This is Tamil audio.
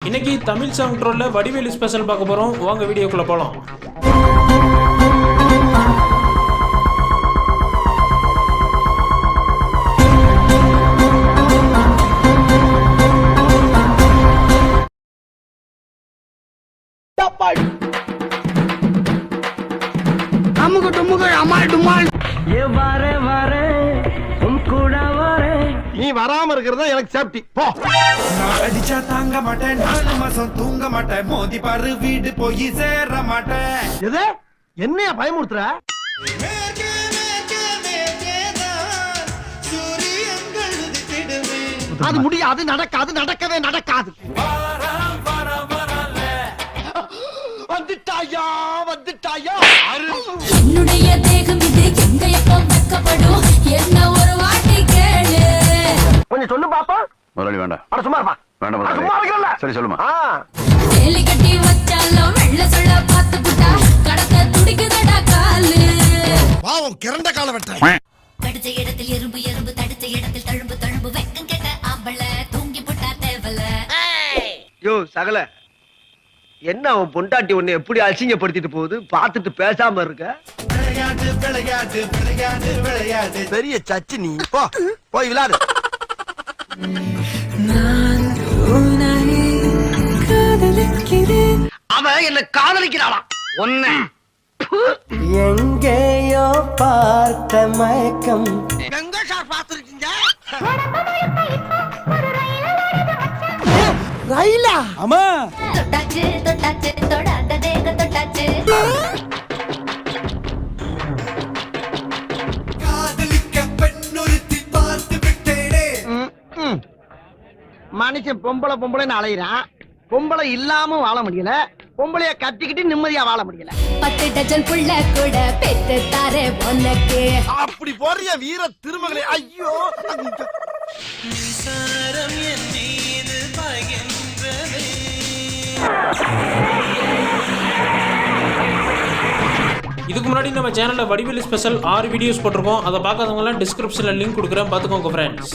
இன்னைக்கு தமிழ் சாங் ட்ரோல்ல வடிவேலு ஸ்பெஷல் பார்க்க போறோம். வாங்க வீடியோக்குள்ள போலாம். அமுகு டுமுகு அமால் டுமால் நீ வராம இருக்கிறதா எனக்கு சேஃப்டி. போ. நான் அடிச்சா தாங்க மாட்டேன், 4 மாசம் தூங்க மாட்டேன், மோதி பாரு வீடு போய் சேர மாட்டேன். எது என்னைய பயமுறுத்துற? அது முடியாது, நடக்காது, நடக்கவே நடக்காது. வந்துட்டாயா வந்துட்டாயா. என்னுடைய தேகம் இது எங்க எப்போ வெக்கப்படும், என்ன ஒரு வாட்டி கேளு. கொஞ்சம் சொல்லு பாப்பா. முதலாளி வேண்டாம். அட சும்மா இருப்பா. வேண்டாம் அட முதலாளி. சும்மா இருக்கல. சரி சொல்லுமா. வேலி கட்டி வச்சாலும் வெள்ள சொல்ல பார்த்து புட்டா கடக்க துடிக்குதடா காலு. பாவம் கிறண்ட கால வெட்ட. கடிச்ச இடத்தில் எறும்பு எறும்பு, தடிச்ச இடத்தில் தழும்பு தழும்பு, வெக்கம் கேட்ட ஆம்பள தூங்கி புட்டா தேவல. யோ சகல, என்ன அவன் பொண்டாட்டி உன்னை எப்படி அசிங்கப்படுத்திட்டு போகுது, பார்த்துட்டு பேசாம இருக்க. விளையாடு விளையாடு விளையாடு விளையாடு. பெரிய சச்சி நீ. போ போய் விளையாடு. அவன் என்ன காதலிக்கிறாளா? ஒன்ன எங்கேயோ பார்த்த மயக்கம். எங்க சார் பார்த்திருக்கீங்க? ரயிலா? ஆமா. தொட்டாச்சு தொட்டாச்சு தொடாத தேக தொட்டாச்சு. காதலிக்க பெண்ணொருத்தி பார்த்து விட்டேனே. மனுஷன் பொம்பளை பொம்பளைன்னு அலையிறான். பொம்பளை இல்லாம வாழ முடியல, பொம்பளைய கட்டிக்கிட்டு நிம்மதியா வாழ முடியல. 10 டஜன் புள்ள கூட பெத்து தாரே உனக்கு. அப்படி போறிய வீர திருமகளே. ஐயோ இதுக்கு முன்னாடி நம்ம சேனல்ல வடிவேலு ஸ்பெஷல் 6 வீடியோஸ் போட்டிருக்கோம். அதை பார்க்காதவங்க எல்லாம் டிஸ்கிரிப்ஷன்ல லிங்க் கொடுக்குறேன், பார்த்துக்கோங்க ஃப்ரெண்ட்ஸ்.